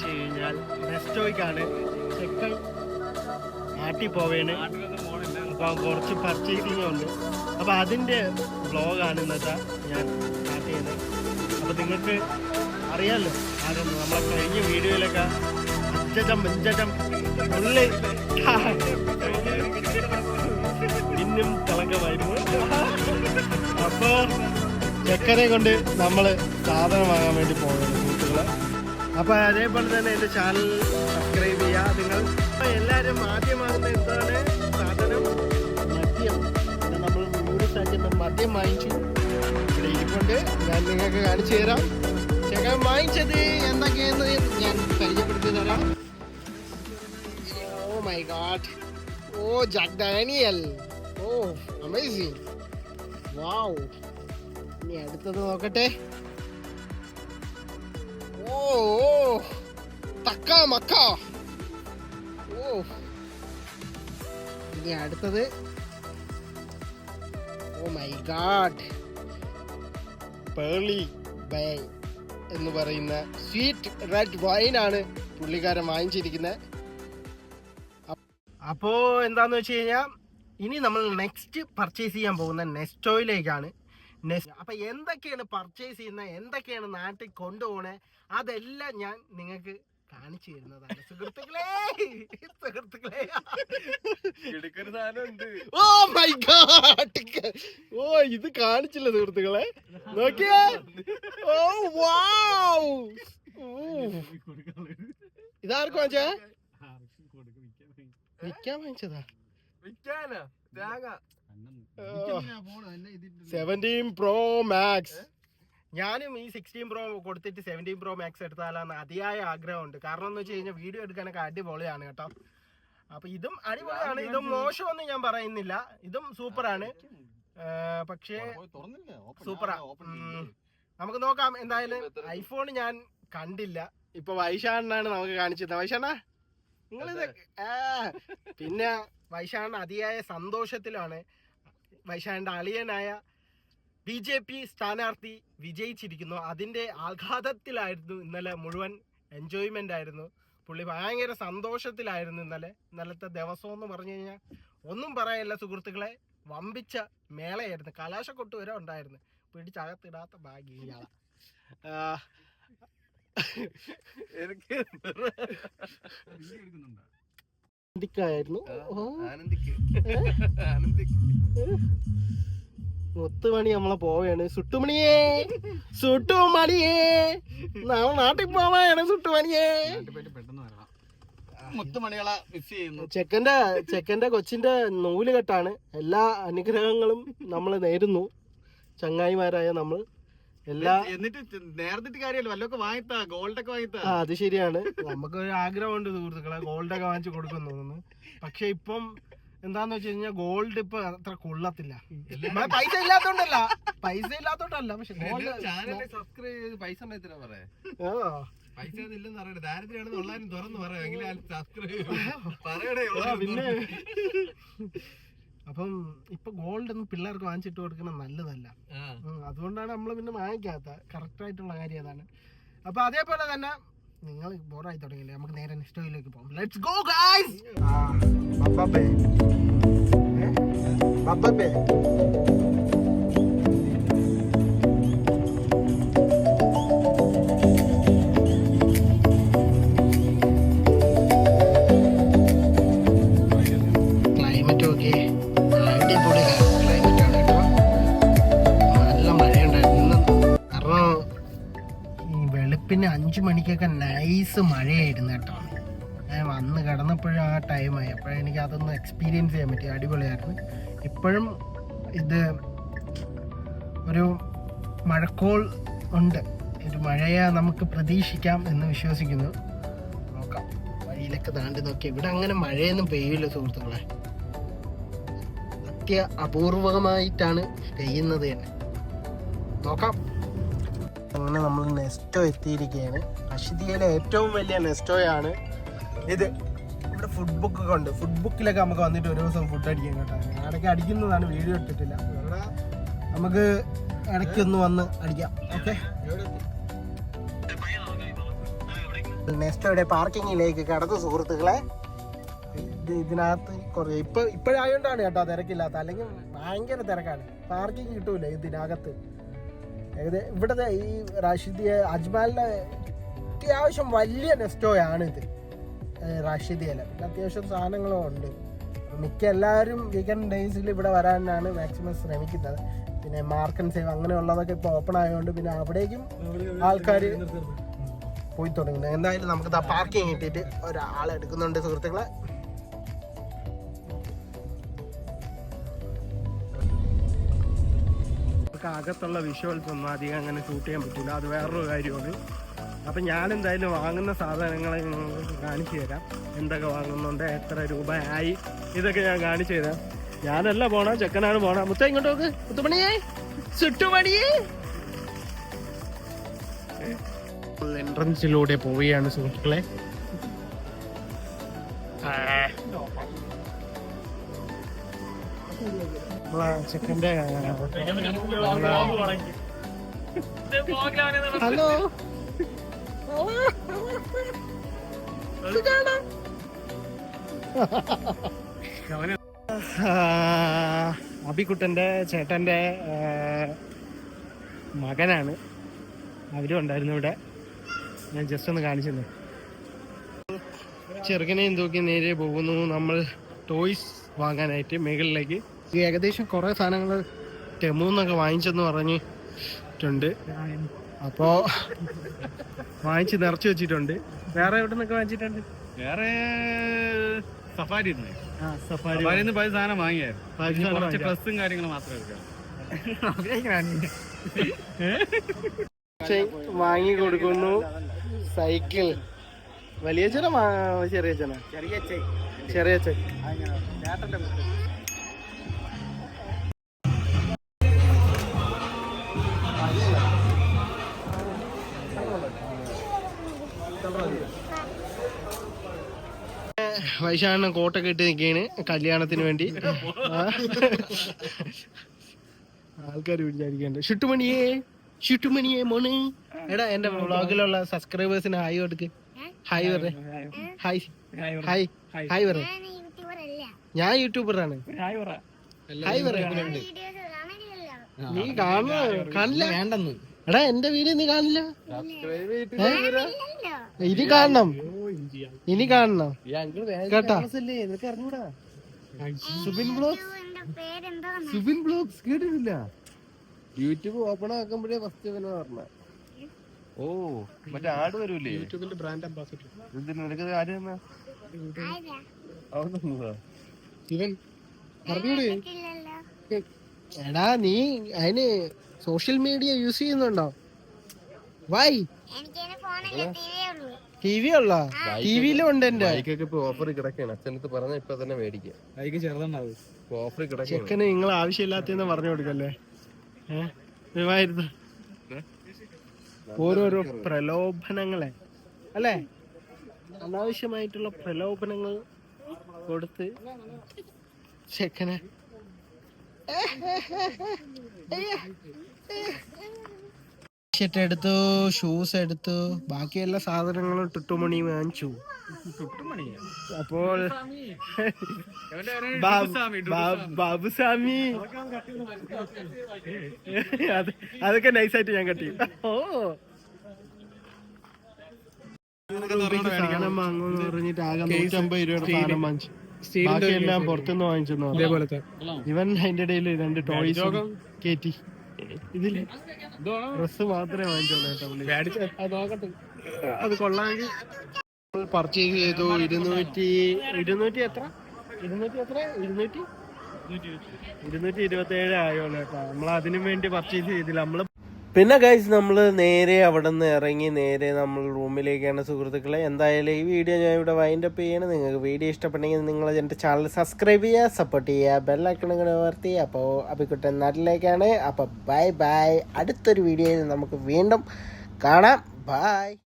വെച്ച് കഴിഞ്ഞാൽ നെസ്റ്റോയ്ക്കാണ് ചെക്കൻ നാട്ടിൽ പോവേണ്. അപ്പം കുറച്ച് പർച്ചേസിങ് ഉണ്ട്. അപ്പം അതിൻ്റെ വ്ളോഗാണ് ഇന്നത്തെ ഞാൻ സ്റ്റാർട്ട് ചെയ്യുന്നത്. അപ്പം നിങ്ങൾക്ക് അറിയാമല്ലോ ആരൊന്നും നമ്മളെ കഴിഞ്ഞ വീഡിയോയിലൊക്കെ അഞ്ചറ്റം ഉള്ളി പിന്നും തിളക്കമായിരുന്നു. അപ്പോൾ ചെക്കനെ കൊണ്ട് നമ്മൾ സാധനം വാങ്ങാൻ വേണ്ടി പോകുന്നത് സുഹൃത്തുക്കളെ. അപ്പോൾ അതേപോലെ തന്നെ എൻ്റെ ചാനൽ സബ്സ്ക്രൈബ് ചെയ്യുക. നിങ്ങൾ എല്ലാവരും ആദ്യമാകുന്ന എന്താണ് സാധനം? മദ്യം. നമ്മൾ 100 സെക്കൻഡ് മദ്യം വാങ്ങിച്ചു. ഇവിടെ ഇരിക്കൊണ്ട് ഞാൻ നിങ്ങൾക്ക് കാണിച്ചു തരാം. ചെക്കൻ വാങ്ങിച്ചത് എന്തൊക്കെയെന്ന് ഞാൻ പരിചയപ്പെടുത്തി തരാം. Oh my God, oh Jack Daniel, oh amazing, wow. ഇനി അടുത്തത് നോക്കട്ടെ. ഓ തക്ക മക്ക. ഓ ഇനി അടുത്തത്, oh my God, pearly bay എന്ന് പറയുന്ന സ്വീറ്റ് റെഡ് വൈനാണ് പുള്ളിക്കാരൻ വാങ്ങിച്ചിരിക്കുന്നത്. അപ്പോൾ എന്താന്ന് വെച്ച് കഴിഞ്ഞാൽ ഇനി നമ്മൾ നെക്സ്റ്റ് പർച്ചേസ് ചെയ്യാൻ പോകുന്ന നെസ്റ്റോയിലേക്കാണ്. അപ്പം എന്തൊക്കെയാണ് പർച്ചേസ് ചെയ്യുന്നത്, എന്തൊക്കെയാണ് നാട്ടിൽ കൊണ്ടുപോകണേ, അതെല്ലാം ഞാൻ നിങ്ങൾക്ക് കാണിച്ചു തരുന്നതാണ് സുഹൃത്തുക്കളെ. ഓ മൈ ഗോഡ്, ഓ ഇത് കാണിച്ചില്ല സുഹൃത്തുക്കളെ, നോക്കിയേ. ഓ വാവ്, ഇതാർക്ക് വാങ്ങിച്ചാ? വിൽക്കാൻ വാങ്ങിച്ചതാ. 17 Pro Max. ഞാനും ഈ 16 Pro കൊടുത്തിട്ട് 17 Pro Max എടുത്താലാന്ന് അതിയായ ആഗ്രഹമുണ്ട്. കാരണം എന്ന് വെച്ച് കഴിഞ്ഞാൽ വീഡിയോ എടുക്കാനൊക്കെ അടിപൊളിയാണ് കേട്ടോ. അപ്പൊ ഇതും അടിപൊളിയാണ്, ഇതും മോശമൊന്നും ഞാൻ പറയുന്നില്ല, ഇതും സൂപ്പറാണ്. പക്ഷേ സൂപ്പറാ. നമുക്ക് നോക്കാം. എന്തായാലും ഐഫോൺ ഞാൻ കണ്ടില്ല. ഇപ്പൊ വൈശാഖനാണ് നമുക്ക് കാണിച്ചത്. വൈശാഖ നിങ്ങളിത് പിന്നെ വൈശാഖൻ അതിയായ സന്തോഷത്തിലാണ്. വൈശാഖന്റെ അളിയനായ BJP സ്ഥാനാർത്ഥി വിജയിച്ചിരിക്കുന്നു. അതിൻ്റെ ആഘാതത്തിലായിരുന്നു ഇന്നലെ. മുഴുവൻ എൻജോയ്മെൻ്റ് ആയിരുന്നു. പുള്ളി ഭയങ്കര സന്തോഷത്തിലായിരുന്നു ഇന്നലത്തെ ദിവസം എന്ന് പറഞ്ഞു കഴിഞ്ഞാൽ ഒന്നും പറയാനില്ല സുഹൃത്തുക്കളെ. വമ്പിച്ച മേളയായിരുന്നു. കലാശക്കൊട്ട് വരെ ഉണ്ടായിരുന്നു. പിടിച്ചകത്തിടാത്ത ഭാഗ്യം ഇയാളെ. ആയിരുന്നു. മുത്തുമണി നമ്മളെ പോവുകയാണ്. സുട്ടുമണിയേ, സുട്ടുമണിയേ, നാളെ നാട്ടിൽ പോവാണ് സുട്ടുമണിയേ. ചെക്കന്റെ കൊച്ചിന്റെ നൂല് കെട്ടാണ്. എല്ലാ അനുഗ്രഹങ്ങളും നമ്മൾ നേരുന്നു ചങ്ങായിമാരായ നമ്മൾ. അത് ശരിയാണ്. നമുക്കൊരു ആഗ്രഹമുണ്ട് സുഹൃത്തുക്കളെ, ഗോൾഡൊക്കെ വാങ്ങിച്ചു കൊടുക്കുന്നു തോന്നുന്നു. പക്ഷെ ഇപ്പം എന്താന്ന് വെച്ച് കഴിഞ്ഞാൽ ഗോൾഡ് ഇപ്പൊ അത്ര കൊള്ളത്തില്ല. പൈസ ഇല്ലാത്തോണ്ടല്ല, പക്ഷെ ഗോൾഡ് പൈസ പിന്നെ അപ്പം ഇപ്പൊ ഗോൾഡ് ഒന്നും പിള്ളേർക്ക് വാങ്ങിച്ചിട്ട് കൊടുക്കണം നല്ലതല്ല. അതുകൊണ്ടാണ് നമ്മൾ പിന്നെ വാങ്ങിക്കാത്ത. കറക്റ്റ് ആയിട്ടുള്ള കാര്യം അതാണ്. അപ്പൊ അതേപോലെ തന്നെ നിങ്ങൾ ബോറായി തുടങ്ങിയില്ലേ, നമുക്ക് നേരെ നെസ്റ്റോയിലേക്ക് പോകാം. Let's go guys. Climate okay, അടിപൊളി ക്ലൈമറ്റ് ആണ് കേട്ടോ. നല്ല മഴയുണ്ടായിരുന്നു. കാരണം ഈ വെളുപ്പിന് 5 മണിക്കൊക്കെ നൈസ് മഴയായിരുന്നു കേട്ടോ. ഞാൻ വന്ന് കിടന്നപ്പോഴും ആ ടൈമായി. അപ്പോഴും എനിക്ക് അതൊന്ന് എക്സ്പീരിയൻസ് ചെയ്യാൻ പറ്റി. അടിപൊളിയായിരുന്നു. ഇപ്പോഴും ഇത് ഒരു മഴക്കോൾ ഉണ്ട്. ഒരു മഴയെ നമുക്ക് പ്രതീക്ഷിക്കാം എന്ന് വിശ്വസിക്കുന്നു. നോക്കാം. വഴിയിലൊക്കെ താണ്ടി നോക്കി. ഇവിടെ അങ്ങനെ മഴയൊന്നും പെയ്യില്ല സുഹൃത്തുക്കളെ. അപൂർവമായിട്ടാണ് പെയ്യുന്നത് തന്നെ. നോക്കാം. അങ്ങനെ നമ്മൾ നെസ്റ്റോ എത്തിയിരിക്കുകയാണ്. റഷീദിയയിലെ ഏറ്റവും വലിയ നെസ്റ്റോയാണ് ഇത്. ഇവിടെ ഫുഡ് ബുക്ക് ഒക്കെ ഉണ്ട്. ഫുഡ് ബുക്കിലൊക്കെ നമുക്ക് വന്നിട്ട് ഒരു ദിവസം ഫുഡ് അടിക്കാൻ കേട്ടോ. ഇടയ്ക്ക് അടിക്കുന്നതാണ്, വീഡിയോ ഇട്ടിട്ടില്ല. നമുക്ക് ഇടയ്ക്കൊന്ന് വന്ന് അടിക്കാം. ഓക്കെ, നെക്സ്റ്റോടെ പാർക്കിങ്ങിലേക്ക് കടന്നു സുഹൃത്തുക്കളെ. ഇതിനകത്ത് കുറേ ഇപ്പോഴായോണ്ടാണ് കേട്ടോ തിരക്കില്ലാത്ത, അല്ലെങ്കിൽ ഭയങ്കര തിരക്കാണ്. പാർക്കിംഗ് കിട്ടൂല ഇതിനകത്ത്. ഇവിടുത്തെ ഈ റാഷിദിയ അജ്മാലിന്റെ അത്യാവശ്യം വലിയ നെസ്റ്റോയാണ് ഇത് റാഷിദിയയിലെ. പിന്നെ അത്യാവശ്യം സാധനങ്ങളും ഉണ്ട്. മിക്ക എല്ലാവരും വീക്കെൻഡ് ഡേയ്സിൽ ഇവിടെ വരാനാണ് മാക്സിമം ശ്രമിക്കുന്നത്. പിന്നെ മാർക്ക് ആൻഡ് സേവ് അങ്ങനെയുള്ളതൊക്കെ ഇപ്പോൾ ഓപ്പൺ ആയതുകൊണ്ട് പിന്നെ അവിടേക്കും ആൾക്കാർ പോയി തുടങ്ങുന്നത്. എന്തായാലും നമുക്ക് പാർക്കിംഗ് കിട്ടിയിട്ട് ഒരാളെ എടുക്കുന്നുണ്ട് സുഹൃത്തുക്കളെ. അകത്തുള്ള വിഷ്വൽസ് ഒന്നും അധികം അങ്ങനെ ഷൂട്ട് ചെയ്യാൻ പറ്റില്ല, അത് വേറൊരു കാര്യമാണ്. അപ്പം ഞാനെന്തായാലും വാങ്ങുന്ന സാധനങ്ങളെ നിങ്ങൾക്ക് കാണിച്ചു തരാം. എന്തൊക്കെ വാങ്ങുന്നുണ്ട്, എത്ര രൂപ ആയി, ഇതൊക്കെ ഞാൻ കാണിച്ചു തരാം. ഞാനല്ല പോണ, ചെക്കനാണ് പോണ. മുത്ത ഇങ്ങോട്ട് നോക്ക്, മുത്തുമണിയേ ചുറ്റുമണിയേ. എൻട്രൻസിലൂടെ പോവുകയാണ് സുഹൃത്തുക്കളെ. ചെക്കൻ്റെ ഹലോ അബിക്കുട്ടൻ്റെ ചേട്ടൻ്റെ മകനാണ്. അവരും ഉണ്ടായിരുന്നു ഇവിടെ. ഞാൻ ജസ്റ്റ് ഒന്ന് കാണിച്ചു. ചെറുക്കനെയും തൂക്കി നേരെ പോകുന്നു നമ്മൾ ടോയ്സ് വാങ്ങാനായിട്ട് മുകളിലേക്ക്. ഏകദേശം കുറേ സാധനങ്ങൾ ടെമൂന്നൊക്കെ വാങ്ങിച്ചെന്ന് പറഞ്ഞിട്ടുണ്ട്. അപ്പോൾ വാങ്ങിച്ച് നിറച്ച് വെച്ചിട്ടുണ്ട്. വേറെ എവിടെ നിന്നൊക്കെ വാങ്ങിച്ചിട്ടുണ്ട്? വേറെ സഫാരി സാധനം വാങ്ങിയായിരുന്നു. ഡ്രസ്സും കാര്യങ്ങളും മാത്രമേ വാങ്ങി കൊടുക്കുന്നു. സൈക്കിൾ വലിയ ചെന ചെറിയ ചെന ചെറിയ വൈശാഖ കോട്ടൊക്കെ ഇട്ട് നിൽക്കുകയാണ് കല്യാണത്തിന് വേണ്ടി. ആൾക്കാർ വിചാരിക്കണ്ട് ഷുട്ടുമണിയെ മോണ്. എടാ എന്റെ വ്ളോഗിലുള്ള സബ്സ്ക്രൈബേഴ്സിന് ഹായ് കൊടുക്ക്. ഹായ് പറ. ഹായ് ഹായ് ഹായ് പറ. ഞാൻ യൂട്യൂബറാണ്. ഹായ് പറ. നീ കാണില്ല വേണ്ടെന്ന്. എടാ എന്റെ വീഡിയോ നീ കാണില്ല. ഇനി കാണണം കേട്ടാ. സുബിൻ ബ്ലോഗ്സ് കേട്ടിട്ടില്ല? യൂട്യൂബ് ഓപ്പൺ ആക്കുമ്പോഴേ ഫസ്റ്റ് ഇവനെ പറഞ്ഞ. ഓ മറ്റേ ആട് വരൂലേ, യൂട്യൂബിന്റെ ബ്രാൻഡ് അംബാസിഡർ. നിനക്ക് ആര് ഇവൻ പറഞ്ഞൂടെ? എടാ നീ അതിന് സോഷ്യൽ മീഡിയ യൂസ് ചെയ്യുന്നുണ്ടോ? വൈ ടി വി ഉള്ള ടിവിയിലും ഉണ്ട്. എന്റെ ഓഫർ കിടക്കാണ്. അച്ഛനത്ത് പറഞ്ഞ ഇപ്പൊ തന്നെ മേടിക്കാം. ഓഫർ കിടക്കാണ്. ചെക്കന് നിങ്ങൾ ആവശ്യമില്ലാത്തെന്ന് പറഞ്ഞു കൊടുക്കല്ലേ. ഓരോരോ പ്രലോഭനങ്ങളെ അല്ലേ, അനാവശ്യമായിട്ടുള്ള പ്രലോഭനങ്ങൾ കൊടുത്ത് ചെക്കനെ ഷർട്ട് എടുത്തു, ഷൂസ് എടുത്തു, ബാക്കി എല്ലാ സാധനങ്ങളും ടുട്ടുമണി വാങ്ങിച്ചു. അപ്പോൾ ബാബുസ്വാമി അതൊക്കെ നൈസായിട്ട് ഞാൻ കട്ടി. ഓ സാധനം വാങ്ങുമെന്ന് പറഞ്ഞിട്ട് ആകെ 150 രൂപയുടെ സാധനം വാങ്ങിച്ചു. ബാക്കിയെല്ലാം പുറത്തുനിന്ന് വാങ്ങിച്ചെന്നു. ഇവൻ അതിന്റെ ഇടയിൽ 2 ടോയ്സ് കയറ്റി. ഇതില് ഡ്രസ് മാത്രമേ വാങ്ങിച്ചോളൂ. അത് കൊള്ളാമെങ്കിൽ പർച്ചേസ് ചെയ്തു. 227 ആയോളൂ കേട്ടോ. നമ്മൾ അതിനു വേണ്ടി പർച്ചേസ് ചെയ്തില്ല. നമ്മള് പിന്നെ ഗൈസ് നമ്മൾ നേരെ അവിടെ നിന്ന് ഇറങ്ങി നേരെ നമ്മൾ റൂമിലേക്കാണ് സുഹൃത്തുക്കളെ. എന്തായാലും ഈ വീഡിയോ ഞാൻ ഇവിടെ വൈൻഡപ്പ് ചെയ്യണം. നിങ്ങൾക്ക് വീഡിയോ ഇഷ്ടപ്പെട്ടെങ്കിൽ നിങ്ങൾ എൻ്റെ ചാനൽ സബ്സ്ക്രൈബ് ചെയ്യുക, സപ്പോർട്ട് ചെയ്യുക, ബെല്ലൈക്കൺ ഇങ്ങനെ ഉയർത്തി. അപ്പോൾ അബിക്കുട്ടൻ നാട്ടിലേക്കാണ്. അപ്പോൾ ബൈ ബൈ. അടുത്തൊരു വീഡിയോയിൽ നമുക്ക് വീണ്ടും കാണാം. ബൈ.